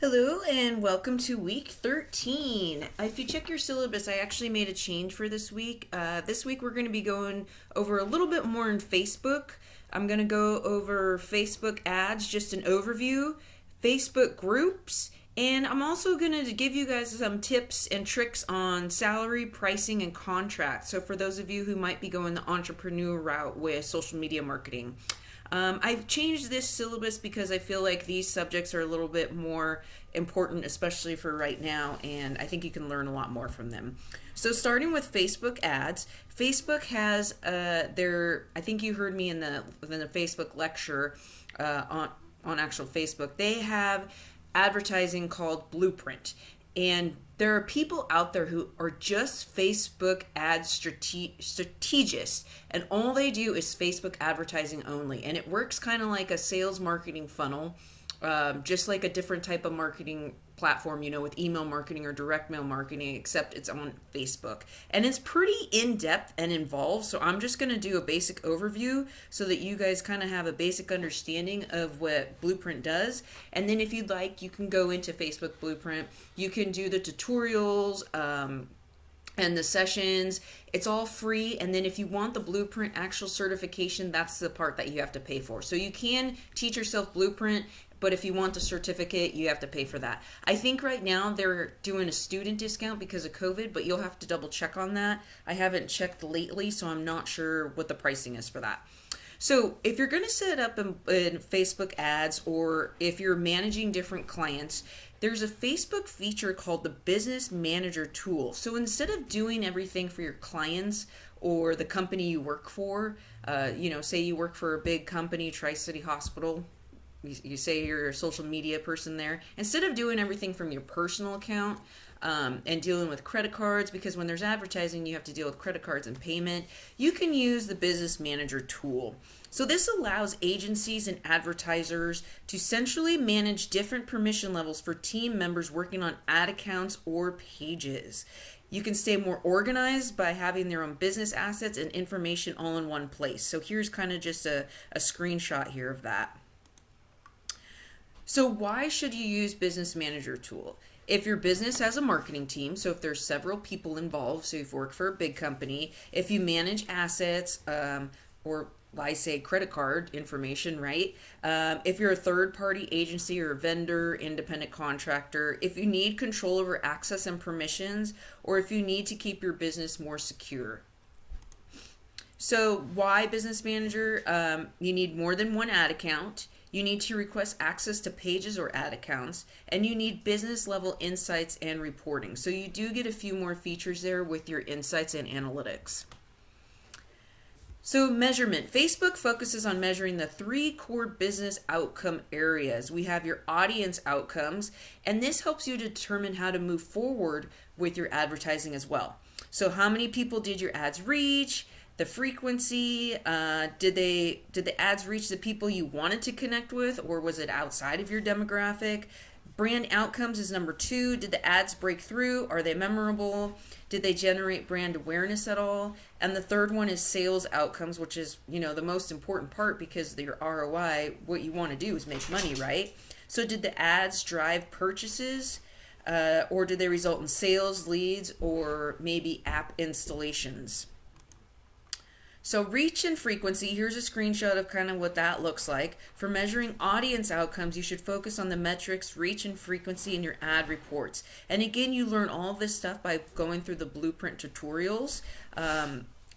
Hello and welcome to week 13. If you check your syllabus, I actually made a change for this week. This week we're going to be going over a little bit more in Facebook. I'm going to go over Facebook ads, just an overview, Facebook groups, and I'm also going to give you guys some tips and tricks on salary, pricing, and contracts. So for those of you who might be going the entrepreneur route with social media marketing. I've changed this syllabus because I feel like these subjects are a little bit more important, especially for right now, and I think you can learn a lot more from them. So starting with Facebook ads, Facebook has I think you heard me in the Facebook lecture on actual Facebook. They have advertising called Blueprint. And there are people out there who are just Facebook ad strategists, and all they do is Facebook advertising only. And it works kind of like a sales marketing funnel, just like a different type of marketing platform, with email marketing or direct mail marketing, except it's on Facebook. And it's pretty in-depth and involved, so I'm just going to do a basic overview so that you guys kind of have a basic understanding of what Blueprint does. And then if you'd like, you can go into Facebook Blueprint. You can do the tutorials, and the sessions. It's all free. And then if you want the Blueprint actual certification, that's the part that you have to pay for. So you can teach yourself Blueprint, but if you want the certificate, you have to pay for that. I think right now they're doing a student discount because of COVID, but you'll have to double check on that. I haven't checked lately, so I'm not sure what the pricing is for that. So if you're going to set up in Facebook ads, or if you're managing different clients, there's a Facebook feature called the Business Manager tool. So instead of doing everything for your clients or the company you work for, say you work for a big company, Tri-City Hospital, you say you're a social media person there, instead of doing everything from your personal account and dealing with credit cards, because when there's advertising you have to deal with credit cards and payment, you can use the Business Manager tool. So this allows agencies and advertisers to centrally manage different permission levels for team members working on ad accounts or pages. You can stay more organized by having their own business assets and information all in one place. So here's kind of just a screenshot here of that. So why should you use Business Manager tool? If your business has a marketing team, so if there's several people involved, so if you work for a big company, if you manage assets, or I say credit card information, right? If you're a third-party agency or a vendor, independent contractor, if you need control over access and permissions, or if you need to keep your business more secure. So why Business Manager? You need more than one ad account. You need to request access to pages or ad accounts, and you need business level insights and reporting. So you do get a few more features there with your insights and analytics. So measurement. Facebook focuses on measuring the 3 core business outcome areas. We have your audience outcomes, and this helps you determine how to move forward with your advertising as well. So how many people did your ads reach? The frequency, did the ads reach the people you wanted to connect with, or was it outside of your demographic? Brand outcomes is number 2. Did the ads break through? Are they memorable? Did they generate brand awareness at all? And the third one is sales outcomes, which is, the most important part, because your ROI, what you want to do is make money, right? So did the ads drive purchases? Or did they result in sales, leads, or maybe app installations? So reach and frequency, here's a screenshot of kind of what that looks like. For measuring audience outcomes, you should focus on the metrics, reach and frequency in your ad reports. And again, you learn all of this stuff by going through the Blueprint tutorials.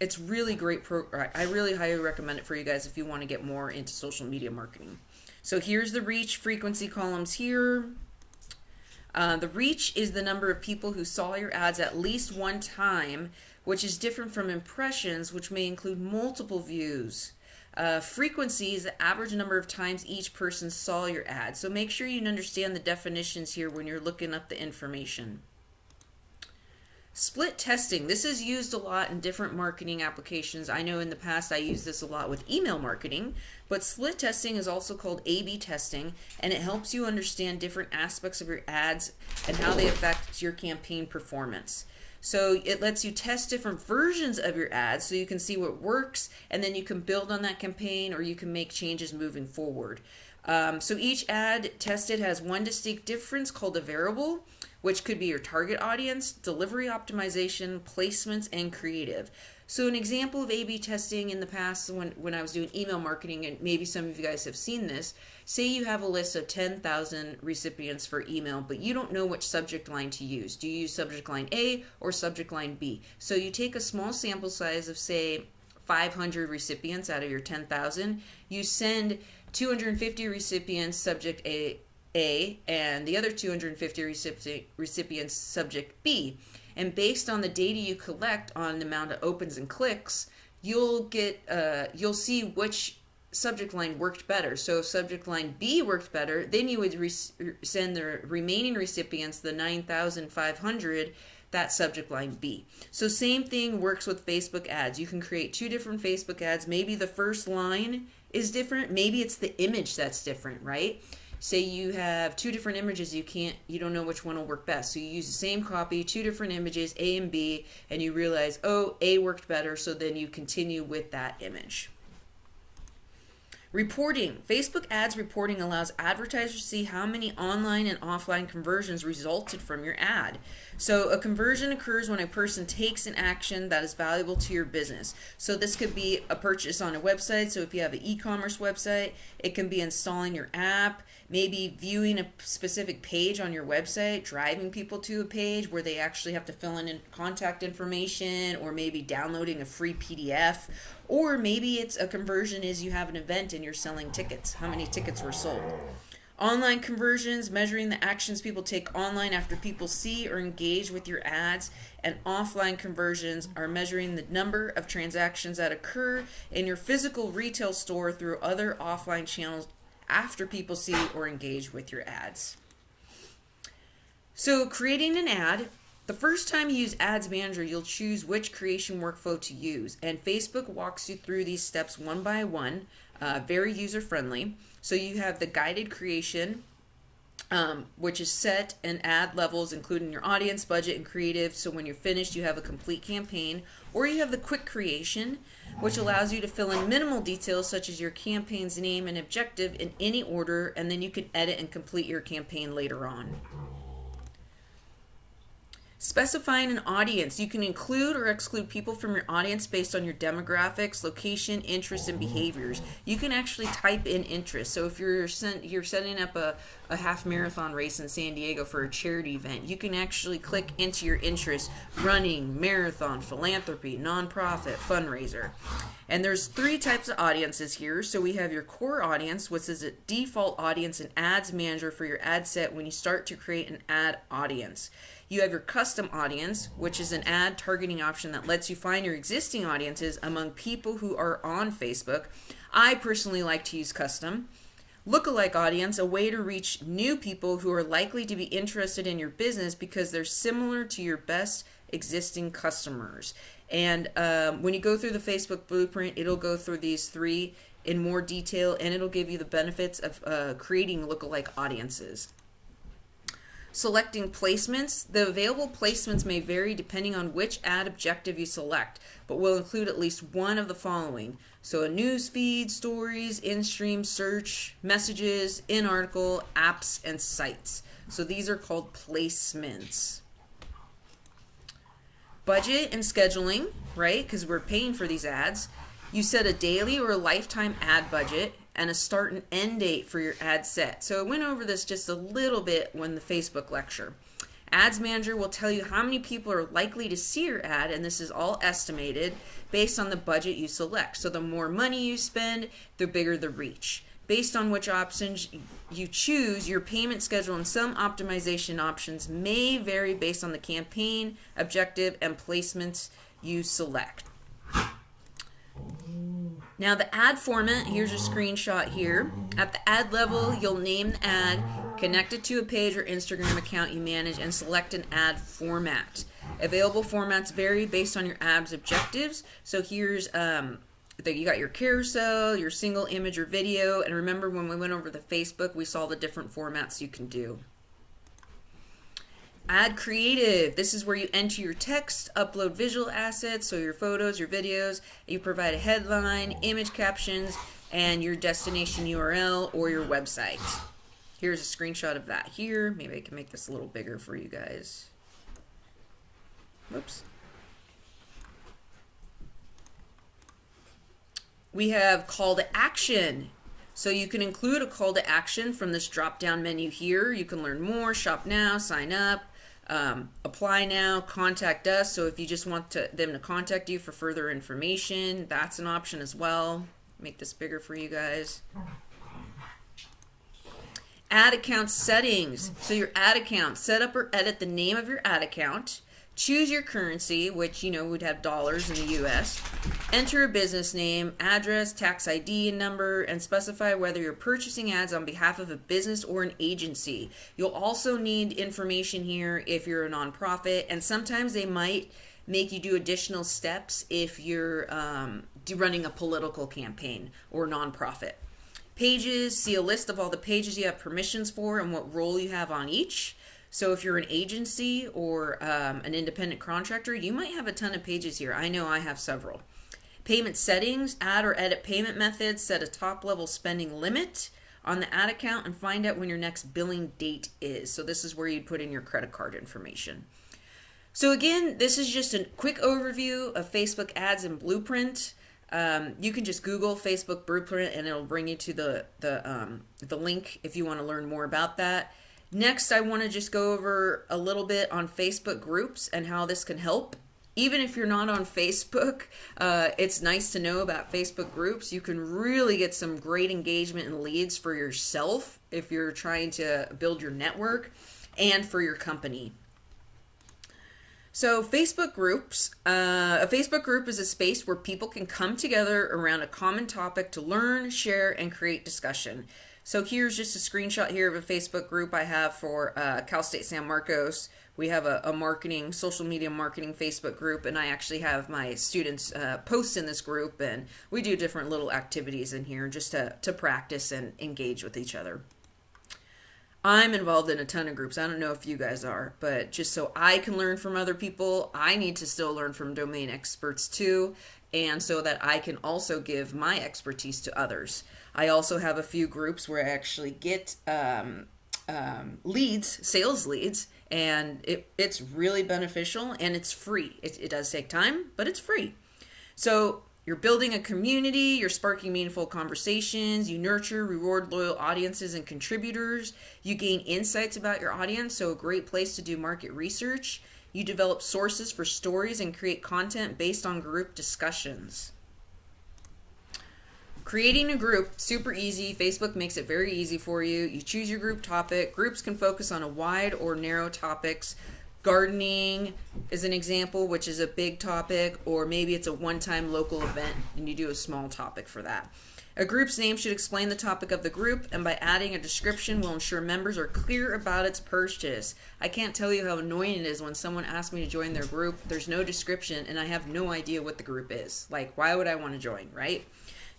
It's really great. I really highly recommend it for you guys if you want to get more into social media marketing. So here's the reach frequency columns here. The reach is the number of people who saw your ads at least one time, which is different from impressions, which may include multiple views. Frequency is the average number of times each person saw your ad. So make sure you understand the definitions here when you're looking up the information. Split testing. This is used a lot in different marketing applications. I know in the past I used this a lot with email marketing, but split testing is also called A/B testing, and it helps you understand different aspects of your ads and how they affect your campaign performance. So it lets you test different versions of your ads so you can see what works, and then you can build on that campaign or you can make changes moving forward. So each ad tested has one distinct difference called a variable, which could be your target audience, delivery optimization, placements, and creative. So an example of A/B testing in the past when I was doing email marketing, and maybe some of you guys have seen this, say you have a list of 10,000 recipients for email, but you don't know which subject line to use. Do you use subject line A or subject line B? So you take a small sample size of, say, 500 recipients out of your 10,000. You send 250 recipients subject A, and the other 250 recipients subject B. And based on the data you collect on the amount of opens and clicks, you'll see which subject line worked better. So if subject line B worked better, then you would send the remaining recipients, the 9,500, that subject line B. So same thing works with Facebook ads. You can create two different Facebook ads. Maybe the first line is different. Maybe it's the image that's different, right? Say you have two different images, you don't know which one will work best. So you use the same copy, two different images, A and B, and you realize, oh, A worked better, so then you continue with that image. Reporting. Facebook ads reporting allows advertisers to see how many online and offline conversions resulted from your ad. So a conversion occurs when a person takes an action that is valuable to your business. So this could be a purchase on a website. So if you have an e-commerce website, it can be installing your app, maybe viewing a specific page on your website, driving people to a page where they actually have to fill in contact information, or maybe downloading a free PDF. Or maybe it's a conversion is you have an event and you're selling tickets. How many tickets were sold? Online conversions, measuring the actions people take online after people see or engage with your ads. And offline conversions are measuring the number of transactions that occur in your physical retail store through other offline channels after people see or engage with your ads. So creating an ad. The first time you use Ads Manager, you'll choose which creation workflow to use, and Facebook walks you through these steps one by one, very user-friendly. So you have the guided creation, which is set and ad levels, including your audience, budget, and creative, so when you're finished, you have a complete campaign. Or you have the quick creation, which allows you to fill in minimal details such as your campaign's name and objective in any order, and then you can edit and complete your campaign later on. Specifying an audience. You can include or exclude people from your audience based on your demographics, location, interests, and behaviors. You can actually type in interests. So if you're setting up a half marathon race in San Diego for a charity event, you can actually click into your interests: running, marathon, philanthropy, nonprofit, fundraiser. And there's 3 types of audiences here. So we have your core audience, which is a default audience in Ads Manager for your ad set when you start to create an ad audience. You have your custom audience, which is an ad targeting option that lets you find your existing audiences among people who are on Facebook. I personally like to use custom. Lookalike audience, a way to reach new people who are likely to be interested in your business because they're similar to your best existing customers. And when you go through the Facebook blueprint, it'll go through these 3 in more detail, and it'll give you the benefits of creating lookalike audiences. Selecting placements. The available placements may vary depending on which ad objective you select, but will include at least one of the following. So a news feed, stories, in-stream search, messages, in-article, apps, and sites. So these are called placements. Budget and scheduling, right? Because we're paying for these ads. You set a daily or a lifetime ad budget and a start and end date for your ad set. So I went over this just a little bit when the Facebook lecture. Ads Manager will tell you how many people are likely to see your ad, and this is all estimated based on the budget you select. So the more money you spend, the bigger the reach. Based on which options you choose, your payment schedule and some optimization options may vary based on the campaign, objective, and placements you select. Now the ad format, here's a screenshot here. At the ad level, you'll name the ad, connect it to a page or Instagram account you manage, and select an ad format. Available formats vary based on your ad's objectives. So here's you got your carousel, your single image or video, and remember when we went over the Facebook, we saw the different formats you can do. Ad creative. This is where you enter your text, upload visual assets, so your photos, your videos. You provide a headline, image captions, and your destination URL or your website. Here's a screenshot of that here. Maybe I can make this a little bigger for you guys. Whoops. We have call to action. So you can include a call to action from this drop-down menu here. You can learn more, shop now, sign up, apply now, contact us. So if you just want them to contact you for further information, that's an option as well. Make this bigger for you guys. Ad account settings. So your ad account, set up or edit the name of your ad account. Choose your currency, which, would have dollars in the US. Enter a business name, address, tax ID and number, and specify whether you're purchasing ads on behalf of a business or an agency. You'll also need information here if you're a nonprofit, and sometimes they might make you do additional steps if you're running a political campaign or nonprofit. Pages, see a list of all the pages you have permissions for and what role you have on each. So if you're an agency or an independent contractor, you might have a ton of pages here. I know I have several. Payment settings, add or edit payment methods, set a top level spending limit on the ad account, and find out when your next billing date is. So this is where you'd put in your credit card information. So again, this is just a quick overview of Facebook ads and Blueprint. You can just Google Facebook Blueprint and it'll bring you to the link if you want to learn more about that. Next, I want to just go over a little bit on Facebook groups and how this can help. Even if you're not on Facebook, it's nice to know about Facebook groups. You can really get some great engagement and leads for yourself if you're trying to build your network and for your company. So Facebook groups, a Facebook group is a space where people can come together around a common topic to learn, share, and create discussion. So here's just a screenshot here of a Facebook group I have for Cal State San Marcos. We have a social media marketing Facebook group, and I actually have my students post in this group, and we do different little activities in here just to practice and engage with each other. I'm involved in a ton of groups. I don't know if you guys are, but just so I can learn from other people, I need to still learn from domain experts too, and so that I can also give my expertise to others. I also have a few groups where I actually get leads, sales leads, and it's really beneficial and it's free. It does take time, but it's free. So you're building a community, you're sparking meaningful conversations, you nurture, reward loyal audiences and contributors, you gain insights about your audience, so a great place to do market research. You develop sources for stories and create content based on group discussions. Creating a group, super easy. Facebook makes it very easy for you. You choose your group topic. Groups can focus on a wide or narrow topics. Gardening is an example, which is a big topic, or maybe it's a one-time local event and you do a small topic for that. A group's name should explain the topic of the group, and by adding a description will ensure members are clear about its purchase. I can't tell you how annoying it is when someone asks me to join their group, there's no description, and I have no idea what the group is. Like, why would I want to join, right?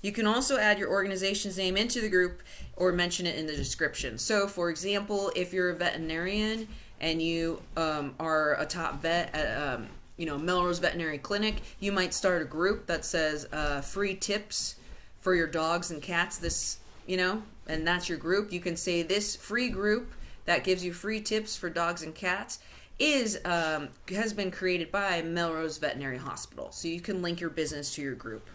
You can also add your organization's name into the group or mention it in the description. So, for example, if you're a veterinarian and you are a top vet at Melrose Veterinary Clinic, you might start a group that says free tips for your dogs and cats, and that's your group. You can say this free group that gives you free tips for dogs and cats has been created by Melrose Veterinary Hospital. So you can link your business to your group.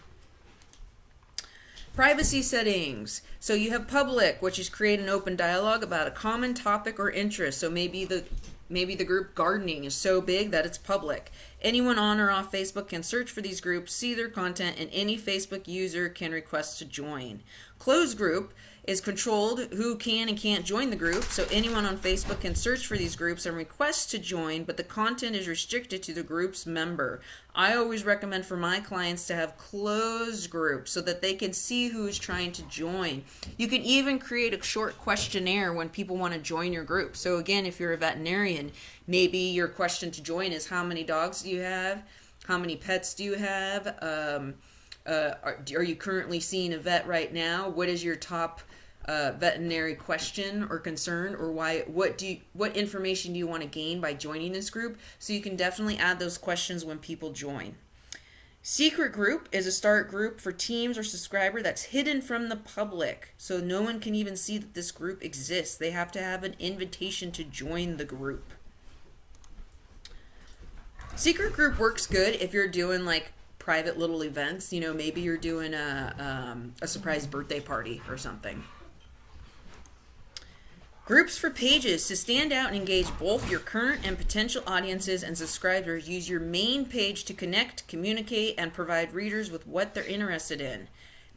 Privacy settings. So you have public, which is create an open dialogue about a common topic or interest. So maybe the group gardening is so big that it's public. Anyone on or off Facebook can search for these groups, see their content, and any Facebook user can request to join. Closed group is controlled who can and can't join the group, so anyone on Facebook can search for these groups and request to join, but the content is restricted to the group's member. I always recommend for my clients to have closed groups so that they can see who is trying to join. You can even create a short questionnaire when people want to join your group. So again, if you're a veterinarian, maybe your question to join is how many dogs do you have? How many pets do you have? Are you currently seeing a vet right now? What is your top veterinary question or concern, or what information do you want to gain by joining this group? So you can definitely add those questions when people join. Secret group is a start group for teams or subscriber that's hidden from the public. So no one can even see that this group exists. They have to have an invitation to join the group. Secret group works good if you're doing like private little events. You know, maybe you're doing a surprise birthday party or something. Groups for pages. To stand out and engage both your current and potential audiences and subscribers, use your main page to connect, communicate, and provide readers with what they're interested in.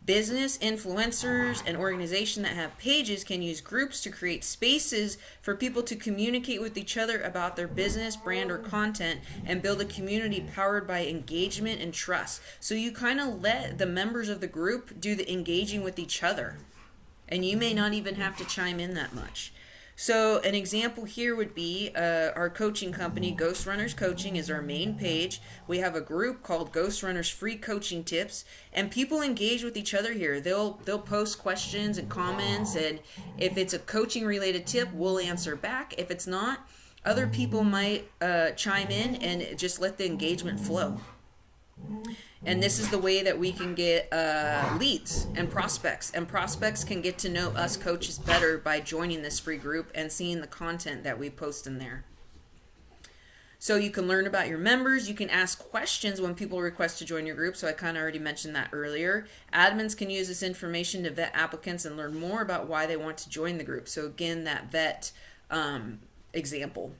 Business, influencers, and organizations that have pages can use groups to create spaces for people to communicate with each other about their business, brand, or content and build a community powered by engagement and trust. So you kind of let the members of the group do the engaging with each other. And you may not even have to chime in that much. So an example here would be our coaching company, Ghost Runners Coaching, is our main page. We have a group called Ghost Runners Free Coaching Tips, and people engage with each other here. They'll post questions and comments, and if it's a coaching related tip, we'll answer back. If it's not, other people might chime in and just let the engagement flow. And this is the way that we can get leads and prospects can get to know us coaches better by joining this free group and seeing the content that we post in there. So you can learn about your members. You can ask questions when people request to join your group. So I kind of already mentioned that earlier. Admins can use this information to vet applicants and learn more about why they want to join the group. So again, that vet example.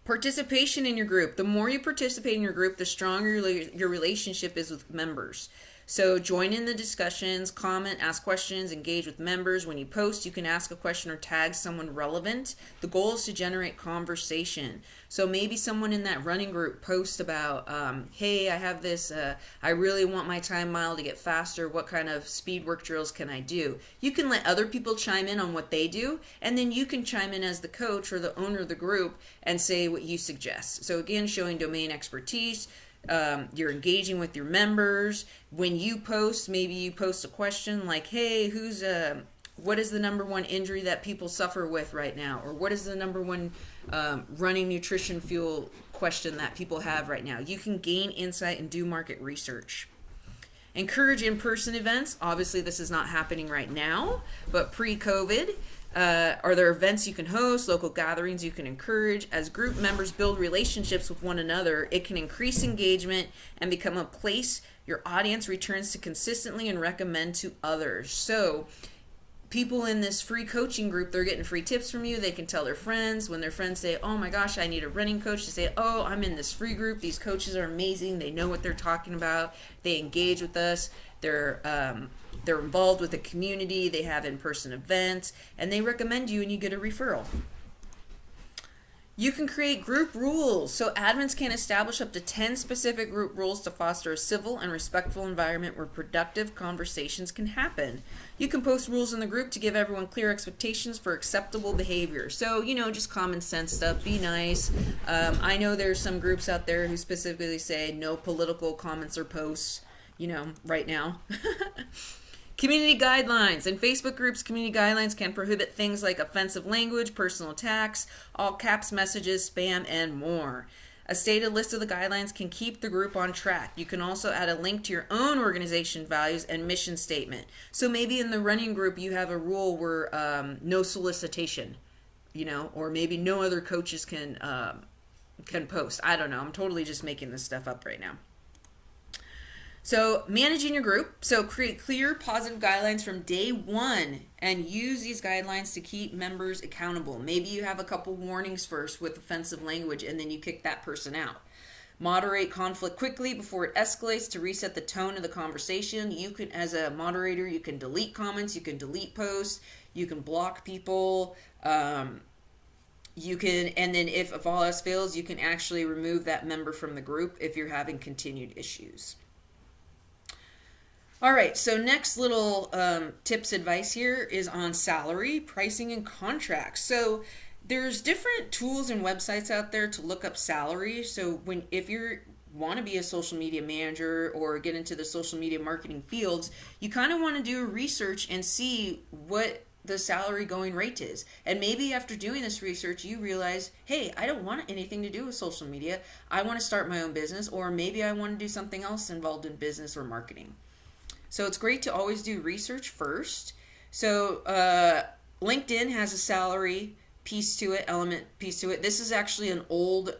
Participation in your group. The more you participate in your group, the stronger your relationship is with members. So join in the discussions, comment, ask questions, engage with members. When you post, you can ask a question or tag someone relevant. The goal is to generate conversation. So maybe someone in that running group posts about, hey, I have this, I really want my time mile to get faster. What kind of speed work drills can I do? You can let other people chime in on what they do, and then you can chime in as the coach or the owner of the group and say what you suggest. So again, showing domain expertise. You're engaging with your members. When you post, maybe you post a question like, hey, what is the number one injury that people suffer with right now? Or what is the number one running nutrition fuel question that people have right now? You can gain insight and do market research. Encourage in-person events. Obviously, this is not happening right now, but pre-COVID, are there events you can host, local gatherings you can encourage? As group members build relationships with one another, it can increase engagement and become a place your audience returns to consistently and recommend to others. So people in this free coaching group, they're getting free tips from you. They can tell their friends. When their friends say, oh my gosh, I need a running coach, they say, oh, I'm in this free group. These coaches are amazing. They know what they're talking about. They engage with us. They're involved with the community. They have in-person events, and they recommend you, and you get a referral. You can create group rules. So admins can establish up to 10 specific group rules to foster a civil and respectful environment where productive conversations can happen. You can post rules in the group to give everyone clear expectations for acceptable behavior. So, just common sense stuff. Be nice. I know there's some groups out there who specifically say no political comments or posts, right now. Community guidelines. In Facebook groups, community guidelines can prohibit things like offensive language, personal attacks, all caps messages, spam, and more. A stated list of the guidelines can keep the group on track. You can also add a link to your own organization values and mission statement. So maybe in the running group you have a rule where no solicitation, or maybe no other coaches can post. I don't know. I'm totally just making this stuff up right now. So managing your group. So create clear, positive guidelines from day one and use these guidelines to keep members accountable. Maybe you have a couple warnings first with offensive language and then you kick that person out. Moderate conflict quickly before it escalates to reset the tone of the conversation. You can, as a moderator, you can delete comments, you can delete posts, you can block people, you can, and then if all else fails, you can actually remove that member from the group if you're having continued issues. All right, so next little tips advice here is on salary, pricing, and contracts. So there's different tools and websites out there to look up salary. So if you want to be a social media manager or get into the social media marketing fields, you kind of want to do research and see what the salary going rate is. And maybe after doing this research, you realize, hey, I don't want anything to do with social media. I want to start my own business, or maybe I want to do something else involved in business or marketing. So it's great to always do research first. So LinkedIn has a salary piece to it, element piece to it. This is actually an old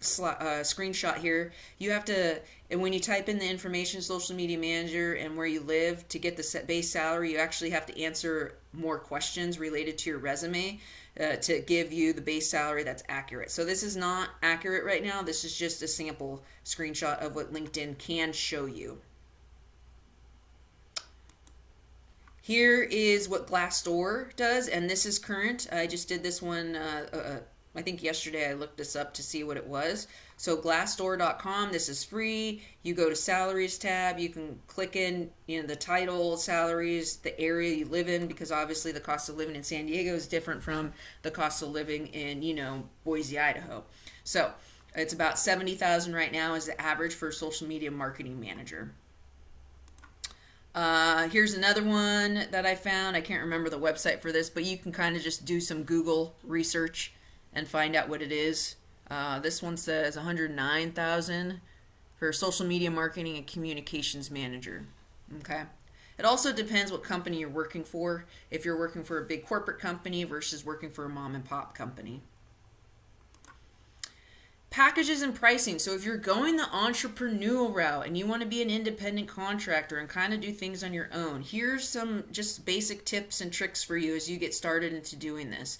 screenshot here. You have to, and when you type in the information, social media manager, and where you live to get the base salary, you actually have to answer more questions related to your resume to give you the base salary that's accurate. So this is not accurate right now. This is just a sample screenshot of what LinkedIn can show you. Here is what Glassdoor does, and this is current. I just did this one, I think yesterday. I looked this up to see what it was. So Glassdoor.com, this is free. You go to salaries tab. You can click in, the title, salaries, the area you live in, because obviously the cost of living in San Diego is different from the cost of living in, Boise, Idaho. So it's about $70,000 right now is the average for a social media marketing manager. Here's another one that I found. I can't remember the website for this, but you can kind of just do some Google research and find out what it is. This one says $109,000 for social media marketing and communications manager. Okay. It also depends what company you're working for. If you're working for a big corporate company versus working for a mom and pop company. Packages and pricing. So if you're going the entrepreneurial route and you want to be an independent contractor and kind of do things on your own, here's some just basic tips and tricks for you as you get started into doing this.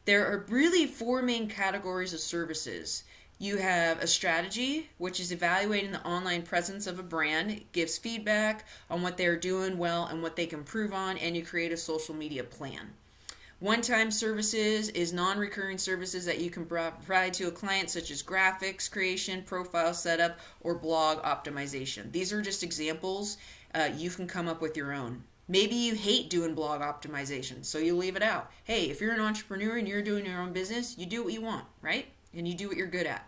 There are really 4 main categories of services. You have a strategy, which is evaluating the online presence of a brand. It gives feedback on what they're doing well and what they can improve on, and you create a social media plan. One-time services is non-recurring services that you can provide to a client, such as graphics creation, profile setup, or blog optimization. These are just examples. You can come up with your own. Maybe you hate doing blog optimization, so you leave it out. Hey, if you're an entrepreneur and you're doing your own business, you do what you want, right? And you do what you're good at.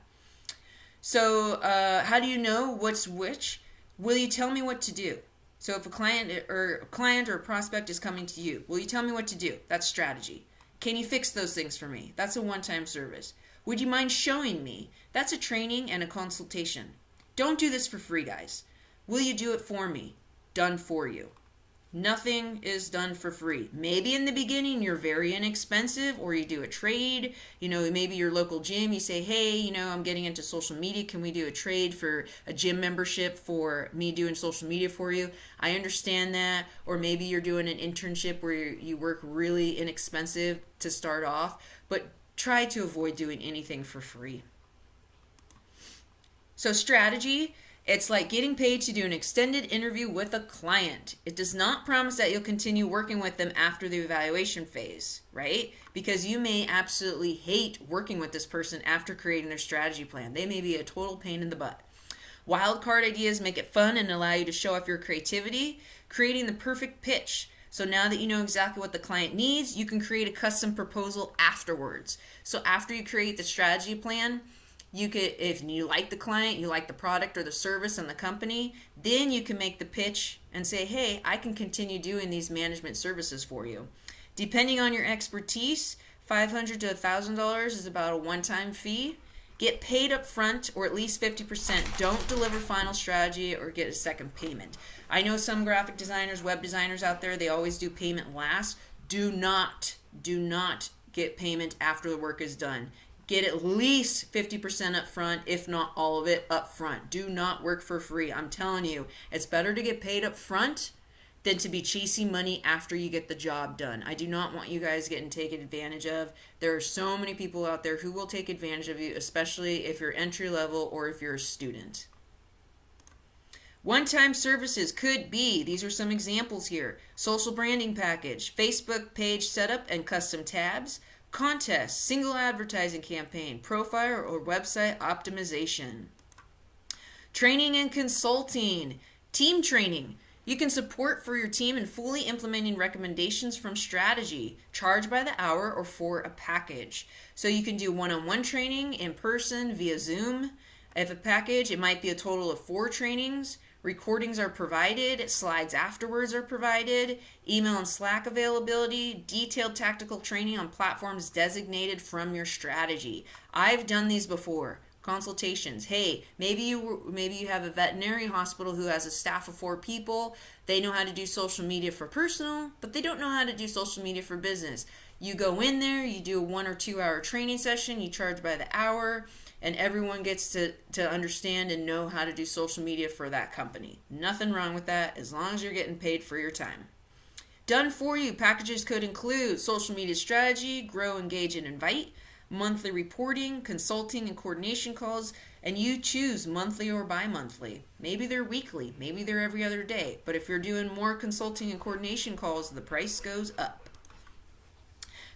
So how do you know what's which? Will you tell me what to do? So if a client or a prospect is coming to you, will you tell me what to do? That's strategy. Can you fix those things for me? That's a one-time service. Would you mind showing me? That's a training and a consultation. Don't do this for free, guys. Will you do it for me? Done for you. Nothing is done for free. Maybe in the beginning you're very inexpensive, or you do a trade. Maybe your local gym, you say, hey, I'm getting into social media. Can we do a trade for a gym membership for me doing social media for you? I understand that. Or maybe you're doing an internship where you work really inexpensive to start off, but try to avoid doing anything for free. So strategy. It's like getting paid to do an extended interview with a client. It does not promise that you'll continue working with them after the evaluation phase, right? Because you may absolutely hate working with this person after creating their strategy plan. They may be a total pain in the butt. Wildcard ideas make it fun and allow you to show off your creativity, creating the perfect pitch. So now that you know exactly what the client needs, you can create a custom proposal afterwards. So after you create the strategy plan, you could, if you like the client, you like the product or the service and the company, then you can make the pitch and say, hey, I can continue doing these management services for you. Depending on your expertise, $500 to $1,000 is about a one-time fee. Get paid up front, or at least 50%. Don't deliver final strategy or get a second payment. I know some graphic designers, web designers out there, they always do payment last. Do not get payment after the work is done. Get at least 50% up front, if not all of it up front. Do not work for free. I'm telling you, it's better to get paid up front than to be chasing money after you get the job done. I do not want you guys getting taken advantage of. There are so many people out there who will take advantage of you, especially if you're entry level or if you're a student. One-time services could be, these are some examples here, social branding package, Facebook page setup and custom tabs, contest, single advertising campaign, profile or website optimization. Training and consulting, team training. You can support for your team in fully implementing recommendations from strategy, charge by the hour or for a package. So you can do one-on-one training in person via Zoom. If a package, it might be a total of 4 trainings Recordings are provided, slides afterwards are provided, email and Slack availability, detailed tactical training on platforms designated from your strategy. I've done these before. Consultations. Hey, maybe you have a veterinary hospital who has a staff of 4 people. They know how to do social media for personal, but they don't know how to do social media for business. You go in there, you do a 1 or 2 hour training session, you charge by the hour, and everyone gets to understand and know how to do social media for that company. Nothing wrong with that as long as you're getting paid for your time. Done for you. Packages could include social media strategy, grow, engage, and invite, monthly reporting, consulting, and coordination calls, and you choose monthly or bi-monthly. Maybe they're weekly, maybe they're every other day, but if you're doing more consulting and coordination calls, the price goes up.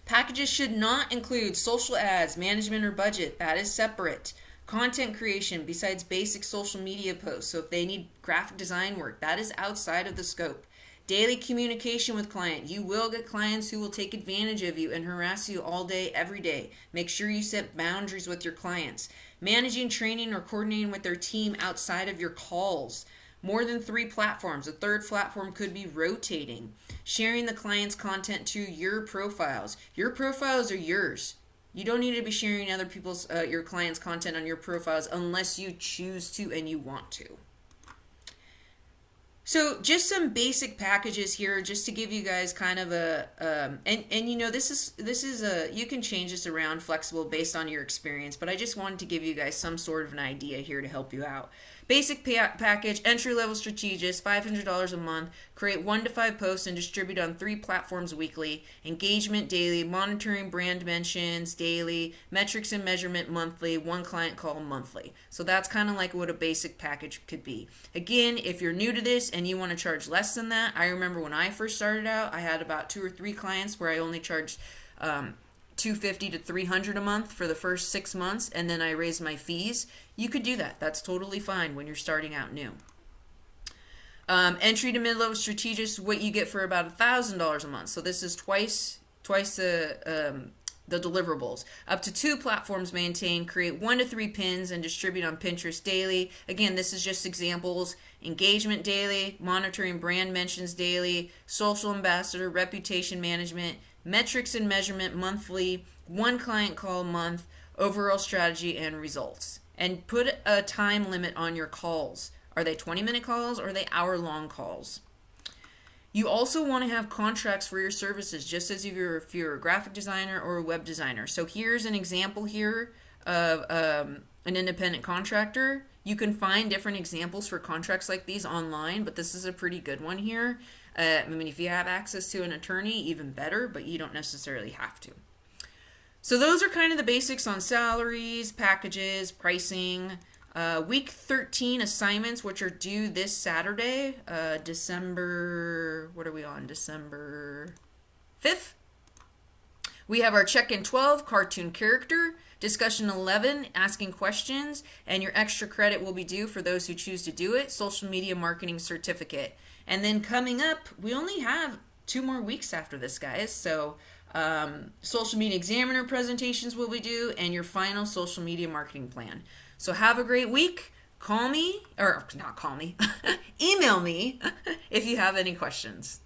Packages should not include social ads, management, or budget. That is separate. Content creation besides basic social media posts. So if they need graphic design work, that is outside of the scope. Daily communication with client. You will get clients who will take advantage of you and harass you all day, every day. Make sure you set boundaries with your clients. Managing, training, or coordinating with their team outside of your calls. More than 3 platforms. A 3rd platform could be rotating. Sharing the client's content to your profiles. Your profiles are yours. You don't need to be sharing other people's your clients' content on your profiles unless you choose to and you want to. So just some basic packages here, just to give you guys kind of a and you know, this is a, you can change this around, flexible based on your experience, but I just wanted to give you guys some sort of an idea here to help you out. Basic package, entry-level strategist, $500 a month, create 1 to 5 posts and distribute on 3 platforms weekly, engagement daily, monitoring brand mentions daily, metrics and measurement monthly, 1 client call monthly. So that's kind of like what a basic package could be. Again, if you're new to this and you want to charge less than that, I remember when I first started out, I had about 2 or 3 clients where I only charged $250 to $300 a month for the first 6 months, and then I raised my fees. You could do that. That's totally fine when you're starting out new. Entry to mid-level strategist, what you get for about $1,000 a month. So this is twice the deliverables. Up to 2 platforms maintained, create 1 to 3 pins and distribute on Pinterest daily. Again, this is just examples. Engagement daily, monitoring brand mentions daily, social ambassador, reputation management, metrics and measurement monthly, 1 client call a month, overall strategy and results. And put a time limit on your calls. Are they 20-minute calls or are they hour-long calls? You also want to have contracts for your services, just as if you're a graphic designer or a web designer. So here's an example here of an independent contractor. You can find different examples for contracts like these online, but this is a pretty good one here. I mean, if you have access to an attorney, even better, but you don't necessarily have to. So those are kind of the basics on salaries, packages, pricing. Week 13 assignments, which are due this Saturday, December 5th. We have our check-in 12, cartoon character, discussion 11, asking questions, and your extra credit will be due for those who choose to do it, social media marketing certificate. And then coming up, we only have 2 more weeks after this, guys. So social media examiner presentations will be due, and your final social media marketing plan. So have a great week. Call me, or not call me, email me if you have any questions.